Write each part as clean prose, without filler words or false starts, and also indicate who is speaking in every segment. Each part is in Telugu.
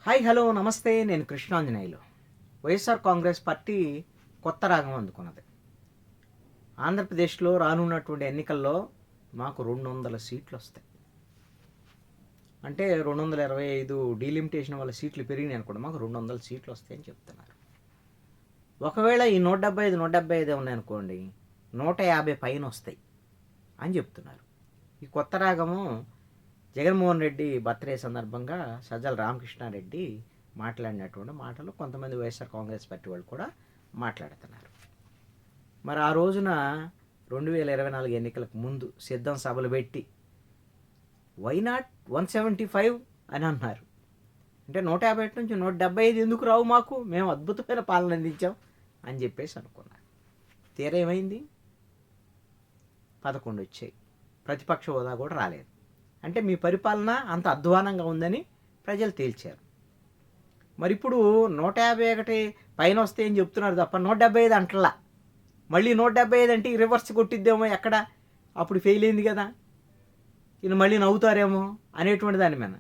Speaker 1: హాయ్ హలో నమస్తే, నేను కృష్ణాంజనేయులు. వైఎస్ఆర్ కాంగ్రెస్ పార్టీ కొత్త రాగం అందుకున్నది. ఆంధ్రప్రదేశ్లో రానున్నటువంటి ఎన్నికల్లో మాకు 200 సీట్లు వస్తాయి. అంటే 225 డీలిమిటేషన్ వల్ల సీట్లు పెరిగినాయి అనుకోండి, మాకు 200 సీట్లు వస్తాయని చెప్తున్నారు. ఒకవేళ ఈ 175 ఉన్నాయనుకోండి, 150 పైన వస్తాయి అని చెప్తున్నారు. ఈ కొత్త రాగము జగన్మోహన్ రెడ్డి బర్త్డే సందర్భంగా సజ్జల రామకృష్ణారెడ్డి మాట్లాడినటువంటి మాటలు కొంతమంది వైఎస్ఆర్ కాంగ్రెస్ పార్టీ వాళ్ళు కూడా మాట్లాడుతున్నారు. మరి ఆ రోజున 2024 ఎన్నికలకు ముందు సిద్ధం సభలు పెట్టి వై నాట్ 175 అని అన్నారు. అంటే 150 నుంచి 175 ఎందుకు రావు, మాకు మేము అద్భుతమైన పాలన అందించాం అని చెప్పేసి అనుకున్నారు. తీరేమైంది? 11 వచ్చాయి. ప్రతిపక్ష హోదా కూడా రాలేదు. అంటే మీ పరిపాలన అంత అధ్వానంగా ఉందని ప్రజలు తేల్చారు. మరి ఇప్పుడు 151 పైన వస్తాయని చెప్తున్నారు తప్ప 175 అంటలా. మళ్ళీ 175 అంటే రివర్స్ కొట్టిద్దేమో, ఎక్కడ అప్పుడు ఫెయిల్ అయింది కదా, ఈయన మళ్ళీ నవ్వుతారేమో అనేటువంటి దాని మీద.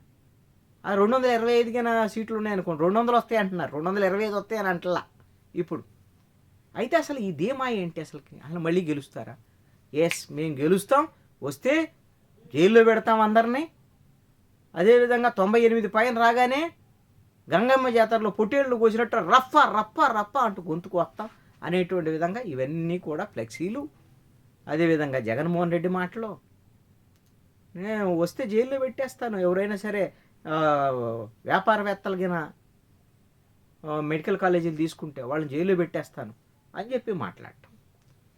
Speaker 1: ఆ 225 సీట్లు ఉన్నాయనుకోండి, 200 వస్తాయి అంటున్నారు, 225 వస్తాయి అని అంటలా ఇప్పుడు. అయితే అసలు ఈ ధీమా ఏంటి? అసలు మళ్ళీ గెలుస్తారా? ఎస్, మేము గెలుస్తాం, వస్తే జైల్లో పెడతాం అందరినీ. అదేవిధంగా 98 పైన రాగానే గంగమ్మ జాతరలో పొట్టేళ్ళు కోసినట్టు రఫ రప్ప రప్ప అంటూ గొంతుకు వస్తాం అనేటువంటి విధంగా ఇవన్నీ కూడా ఫ్లెక్సీలు. అదేవిధంగా జగన్మోహన్ రెడ్డి మాటలు, నేను వస్తే జైల్లో పెట్టేస్తాను, ఎవరైనా సరే వ్యాపారవేత్తలగిన మెడికల్ కాలేజీలు తీసుకుంటే వాళ్ళని జైల్లో పెట్టేస్తాను అని చెప్పి మాట్లాడటం.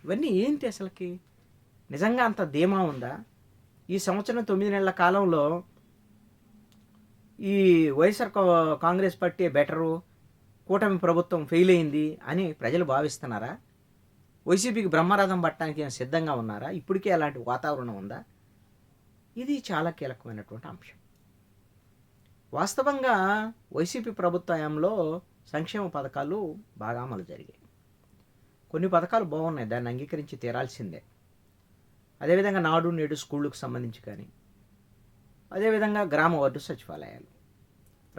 Speaker 1: ఇవన్నీ ఏంటి అసలుకి? నిజంగా అంత ధీమా ఉందా? ఈ సంవత్సరం 9 నెలల కాలంలో ఈ వైఎస్ఆర్ కాంగ్రెస్ పార్టీ బెటరు, కూటమి ప్రభుత్వం ఫెయిల్ అయింది అని ప్రజలు భావిస్తున్నారా? వైసీపీకి బ్రహ్మరథం పట్టడానికి సిద్ధంగా ఉన్నారా? ఇప్పటికే అలాంటి వాతావరణం ఉందా? ఇది చాలా కీలకమైనటువంటి అంశం. వాస్తవంగా వైసీపీ ప్రభుత్వంలో సంక్షేమ పథకాలు బాగా అమలు జరిగాయి. కొన్ని పథకాలు బాగున్నాయి, దాన్ని అంగీకరించి తీరాల్సిందే. అదేవిధంగా నాడు నేడు స్కూళ్ళకు సంబంధించి కానీ, అదేవిధంగా గ్రామ వార్డు సచివాలయాలు,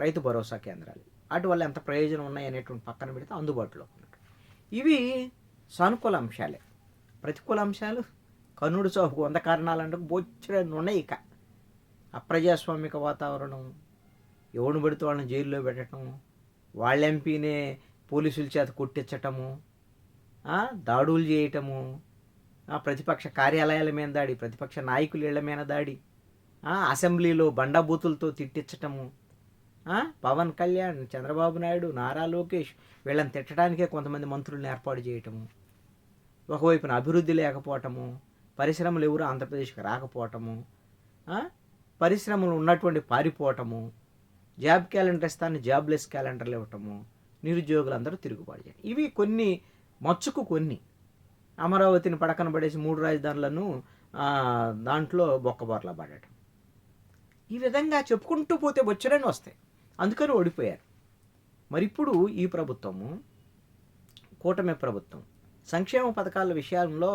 Speaker 1: రైతు భరోసా కేంద్రాలు, వాటి వల్ల ఎంత ప్రయోజనం ఉన్నాయి అనేటువంటి పక్కన పెడితే అందుబాటులో ఉన్నట్టు ఇవి సానుకూల అంశాలే. ప్రతికూల అంశాలు కన్నుడు చౌకు 100 కారణాలంటే బొచ్చడని ఉన్నాయి. ఇక అప్రజాస్వామిక వాతావరణం, ఎవడు పెడితే వాళ్ళని జైల్లో పెట్టడం, వాళ్ళ ఎంపీనే పోలీసుల చేత కొట్టించటము, దాడులు చేయటము, ప్రతిపక్ష కార్యాలయాల మీద దాడి, ప్రతిపక్ష నాయకుల ఇళ్ల మీద దాడి, అసెంబ్లీలో బండబూతులతో తిట్టించటము, పవన్ కళ్యాణ్, చంద్రబాబు నాయుడు, నారా లోకేష్ వీళ్ళని తిట్టడానికే కొంతమంది మంత్రులను ఏర్పాటు చేయటము, ఒకవైపున అభివృద్ధి లేకపోవటము, పరిశ్రమలు ఎవరు ఆంధ్రప్రదేశ్కి రాకపోవటము, పరిశ్రమలు ఉన్నటువంటి పారిపోవటము, జాబ్ క్యాలెండర్ ఇస్తాను జాబ్లెస్ క్యాలెండర్లు ఇవ్వటము, నిరుద్యోగులందరూ తిరుగుబాటు చేయడం. ఇవి కొన్ని మచ్చుకు కొన్ని. అమరావతిని పడకన పడేసి 3 రాజధానులను దాంట్లో బొక్కబోర్లా పడటం. ఈ విధంగా చెప్పుకుంటూ పోతే వచ్చరని వస్తాయి. అందుకని ఓడిపోయారు. మరి ఇప్పుడు ఈ ప్రభుత్వము, కూటమి ప్రభుత్వం సంక్షేమ పథకాల విషయంలో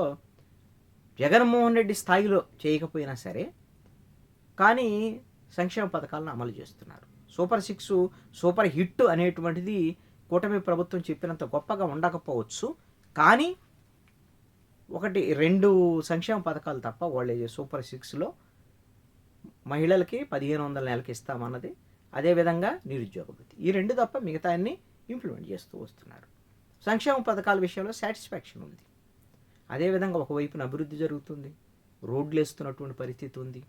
Speaker 1: జగన్మోహన్ రెడ్డి స్థాయిలో చేయకపోయినా సరే కానీ సంక్షేమ పథకాలను అమలు చేస్తున్నారు. సూపర్ 6, సూపర్ హిట్ అనేటువంటిది కూటమి ప్రభుత్వం చెప్పినంత గొప్పగా ఉండకపోవచ్చు, కానీ 1-2 సంక్షేమ పథకాలు తప్ప వాళ్ళు సూపర్ 6లో మహిళలకి 1500 నెలకి ఇస్తామన్నది, అదేవిధంగా నిరుద్యోగ భృతి, ఈ 2 తప్ప మిగతా అన్ని ఇంప్లిమెంట్ చేస్తూ వస్తున్నారు. సంక్షేమ పథకాల విషయంలో సాటిస్ఫాక్షన్ ఉంది. అదేవిధంగా ఒకవైపున అభివృద్ధి జరుగుతుంది, రోడ్లు వేస్తున్నటువంటి పరిస్థితి ఉంది.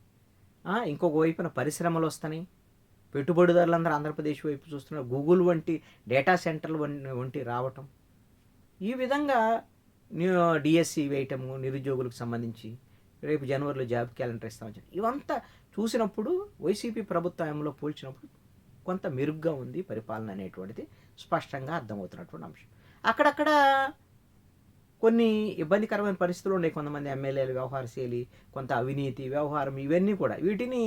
Speaker 1: ఇంకొక వైపున పరిశ్రమలు వస్తున్నాయి, పెట్టుబడిదారులందరూ ఆంధ్రప్రదేశ్ వైపు చూస్తున్నారు, గూగుల్ వంటి డేటా సెంటర్లు వంటి రావటం. ఈ విధంగా డిఎస్సి వేయటము, నిరుద్యోగులకు సంబంధించి రేపు జనవరిలో జాబ్ క్యాలెండర్ ఇస్తామని ఇవంతా చూసినప్పుడు వైసీపీ ప్రభుత్వంలో పోల్చినప్పుడు కొంత మెరుగ్గా ఉంది పరిపాలన అనేటువంటిది స్పష్టంగా అర్థమవుతున్నటువంటి అంశం. అక్కడక్కడ కొన్ని ఇబ్బందికరమైన పరిస్థితులు ఉన్నాయి. కొంతమంది ఎమ్మెల్యేలు వ్యవహార శైలి, కొంత అవినీతి వ్యవహారం, ఇవన్నీ కూడా వీటిని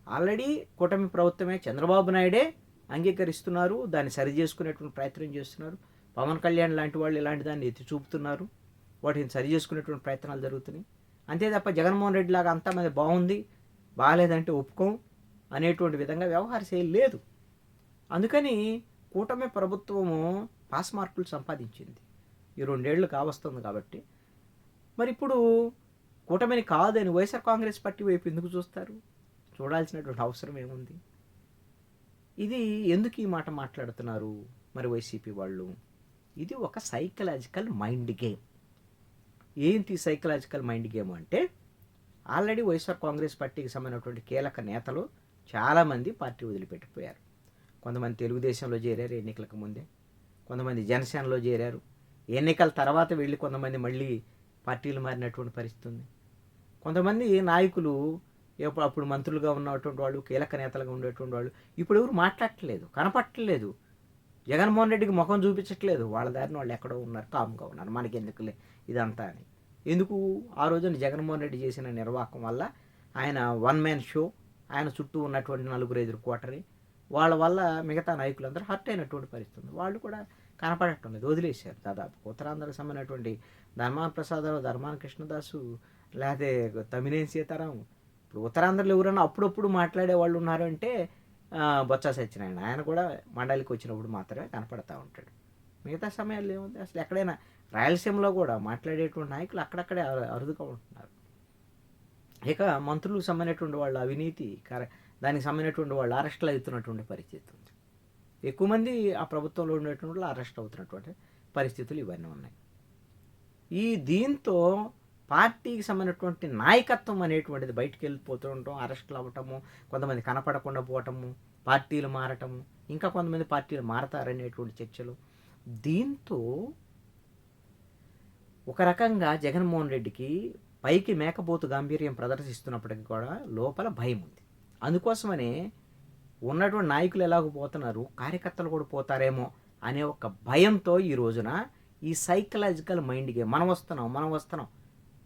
Speaker 1: ఆల్రెడీ కూటమి ప్రభుత్వమే, చంద్రబాబు నాయుడే అంగీకరిస్తున్నారు, దాన్ని సరి చేసుకునేటువంటి ప్రయత్నం చేస్తున్నారు. పవన్ కళ్యాణ్ లాంటి వాళ్ళు ఇలాంటి దాన్ని ఎత్తి చూపుతున్నారు, వాటిని సరి చేసుకునేటువంటి ప్రయత్నాలు జరుగుతున్నాయి. అంతే తప్ప జగన్మోహన్ రెడ్డి లాగా అంతా మంది బాగుంది, బాగాలేదంటే ఒప్పుకోం అనేటువంటి విధంగా వ్యవహార శైలి లేదు. అందుకని కూటమి ప్రభుత్వము పాస్ మార్కులు సంపాదించింది. ఈ 2 ఏళ్ళు కావస్తుంది కాబట్టి. మరి ఇప్పుడు కూటమిని కాదని వైఎస్ఆర్ కాంగ్రెస్ పార్టీ వైపు ఎందుకు చూస్తారు? చూడాల్సినటువంటి అవసరం ఏముంది? ఇది ఎందుకు ఈ మాట మాట్లాడుతున్నారు మరి వైసీపీ వాళ్ళు? ఇది ఒక సైకలాజికల్ మైండ్ గేమ్. ఏంటి సైకలాజికల్ మైండ్ గేమ్ అంటే, ఆల్రెడీ వైఎస్ఆర్ కాంగ్రెస్ పార్టీకి సంబంధించినటువంటి కీలక నేతలు చాలామంది పార్టీ వదిలిపెట్టిపోయారు. కొంతమంది తెలుగుదేశంలో చేరారు ఎన్నికలకు ముందే, కొంతమంది జనసేనలో చేరారు, ఎన్నికల తర్వాత వెళ్ళి కొంతమంది మళ్ళీ పార్టీలు మారినటువంటి పరిస్థితి ఉంది. కొంతమంది నాయకులు అప్పుడు మంత్రులుగా ఉన్నటువంటి వాళ్ళు, కీలక నేతలుగా ఉండేటువంటి వాళ్ళు ఇప్పుడు ఎవరు మాట్లాడట్లేదు, కనపట్టలేదు. జగన్మోహన్ రెడ్డికి ముఖం చూపించట్లేదు. వాళ్ళ దారిని వాళ్ళు ఎక్కడో ఉన్నారు, కామ్గా ఉన్నారు. మనకి ఎందుకులే ఇదంతా అని. ఎందుకు? ఆ రోజున జగన్మోహన్ రెడ్డి చేసిన నిర్వాహకం వల్ల, ఆయన వన్ మ్యాన్ షో, ఆయన చుట్టూ ఉన్నటువంటి 4-5 కోటరీ, వాళ్ళ వల్ల మిగతా నాయకులందరూ హర్ట్ అయినటువంటి పరిస్థితి ఉంది. వాళ్ళు కూడా కనపడటం లేదు, వదిలేశారు. దాదాపు ఉత్తరాంధ్రకు సంబంధించినటువంటి ధర్మాన ప్రసాదరావు, ధర్మాన కృష్ణదాసు, లేకపోతే తమ్మినేని సీతారాం. ఇప్పుడు ఉత్తరాంధ్రలో ఎవరైనా అప్పుడప్పుడు మాట్లాడే వాళ్ళు ఉన్నారు అంటే బొత్స సత్యనారాయణ. ఆయన కూడా మండలికి వచ్చినప్పుడు మాత్రమే కనపడతా ఉంటాడు. మిగతా సమయాల్లో ఏముంది? అసలు ఎక్కడైనా రాయలసీమలో కూడా మాట్లాడేటువంటి నాయకులు అక్కడక్కడే అరుదుగా ఉంటున్నారు. ఇక మంత్రులకు సంబంధించినటువంటి వాళ్ళు అవినీతి, దానికి సంబంధించినటువంటి వాళ్ళు అరెస్టులు అవుతున్నటువంటి పరిస్థితి ఉంది. ఎక్కువ మంది ఆ ప్రభుత్వంలో ఉండేటువంటి వాళ్ళు అరెస్ట్ అవుతున్నటువంటి పరిస్థితులు ఇవన్నీ ఉన్నాయి. దీంతో పార్టీకి సంబంధించినటువంటి నాయకత్వం అనేటువంటిది బయటికి వెళ్ళిపోతూ ఉండటం, అరెస్టులు అవ్వటము, కొంతమంది కనపడకుండా పోవటము, పార్టీలు మారటము, ఇంకా కొంతమంది పార్టీలు మారతారనేటువంటి చర్చలు. దీంతో ఒక రకంగా జగన్మోహన్ రెడ్డికి పైకి మేకపోతు గాంభీర్యం ప్రదర్శిస్తున్నప్పటికీ కూడా లోపల భయం ఉంది. అందుకోసమనే ఉన్నటువంటి నాయకులు ఎలాగో పోతున్నారు, కార్యకర్తలు కూడా పోతారేమో అనే ఒక భయంతో ఈ రోజున ఈ సైకలాజికల్ మైండ్ గేమ్, మనం వస్తున్నాం,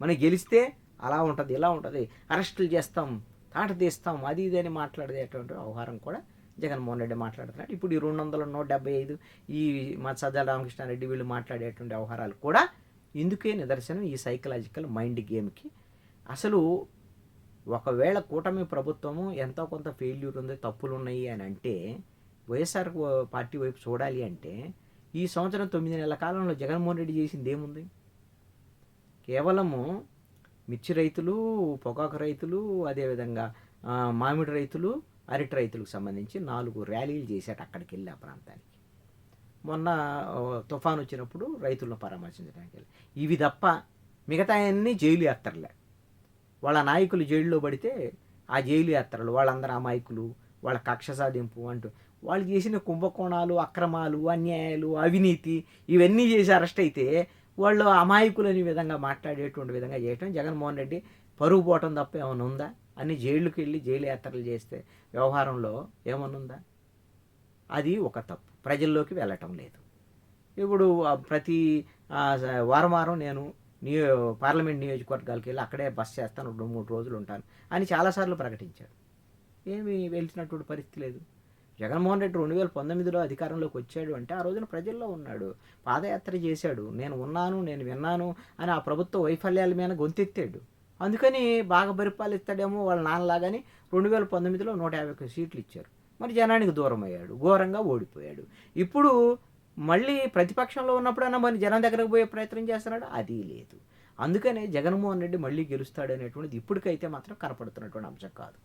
Speaker 1: మనం గెలిస్తే అలా ఉంటుంది, ఇలా ఉంటుంది, అరెస్టులు చేస్తాం, తాట తీస్తాం, అది ఇది అని మాట్లాడేటువంటి వ్యవహారం కూడా జగన్మోహన్ రెడ్డి మాట్లాడుతున్నాడు. ఇప్పుడు ఈ 200, 175 ఈ మా సజ్జల రామకృష్ణారెడ్డి వీళ్ళు మాట్లాడేటువంటి వ్యవహారాలు కూడా ఇందుకే నిదర్శనం, ఈ సైకలాజికల్ మైండ్ గేమ్కి. అసలు ఒకవేళ కూటమి ప్రభుత్వము ఎంతో కొంత ఫెయిల్యూర్ ఉంది, తప్పులు ఉన్నాయి అని అంటే, వైఎస్ఆర్ పార్టీ వైపు చూడాలి అంటే, ఈ సంవత్సరం 9 నెలల కాలంలో జగన్మోహన్ రెడ్డి చేసింది ఏముంది? కేవలము మిర్చి రైతులు, పొగాకు రైతులు, అదేవిధంగా మామిడి రైతులు, అరటి రైతులకు సంబంధించి 4 ర్యాలీలు చేశాడు అక్కడికి వెళ్ళి ఆ ప్రాంతానికి. మొన్న తుఫాను వచ్చినప్పుడు రైతులను పరామర్శించడానికి వెళ్ళి. ఇవి తప్ప మిగతా అన్నీ జైలు యాత్రలే. వాళ్ళ నాయకులు జైల్లో పడితే ఆ జైలు యాత్రలు, వాళ్ళందరూ అమాయకులు, వాళ్ళ కక్ష సాధింపు అంటూ వాళ్ళు చేసిన కుంభకోణాలు, అక్రమాలు, అన్యాయాలు, అవినీతి ఇవన్నీ చేసి అరెస్ట్ అయితే వాళ్ళు అమాయకులని విధంగా మాట్లాడేటువంటి విధంగా చేయటం జగన్మోహన్ రెడ్డి పరుగు పోవటం తప్ప ఏమైనా ఉందా? అన్ని జైళ్ళకి వెళ్ళి జైలు యాత్రలు చేస్తే వ్యవహారంలో ఏమన్నా ఉందా? అది ఒక తప్పు, ప్రజల్లోకి వెళ్ళటం లేదు. ఇప్పుడు ప్రతి వారం నేను పార్లమెంట్ నియోజకవర్గాలకు వెళ్ళి అక్కడే బస్ చేస్తాను, 2-3 రోజులు ఉంటాను అని చాలాసార్లు ప్రకటించాడు. ఏమీ వెళ్తున్నటువంటి పరిస్థితి లేదు. జగన్మోహన్ రెడ్డి 2019లో అధికారంలోకి వచ్చాడు అంటే ఆ రోజున ప్రజల్లో ఉన్నాడు, పాదయాత్ర చేశాడు, నేను ఉన్నాను, నేను విన్నాను అని ఆ ప్రభుత్వ వైఫల్యాల మీద గొంతెత్తాడు. అందుకని బాగా పరిపాలిస్తాడేమో వాళ్ళ నాన్నలాగాని 2019లో 151 సీట్లు ఇచ్చారు. మరి జనానికి దూరం అయ్యాడు, ఘోరంగా ఓడిపోయాడు. ఇప్పుడు మళ్ళీ ప్రతిపక్షంలో ఉన్నప్పుడన్నా మరి జనం దగ్గరకు పోయే ప్రయత్నం చేస్తున్నాడు, అది లేదు. అందుకనే జగన్మోహన్ రెడ్డి మళ్ళీ గెలుస్తాడు అనేటువంటిది ఇప్పటికైతే మాత్రం కనపడుతున్నటువంటి అంశం కాదు.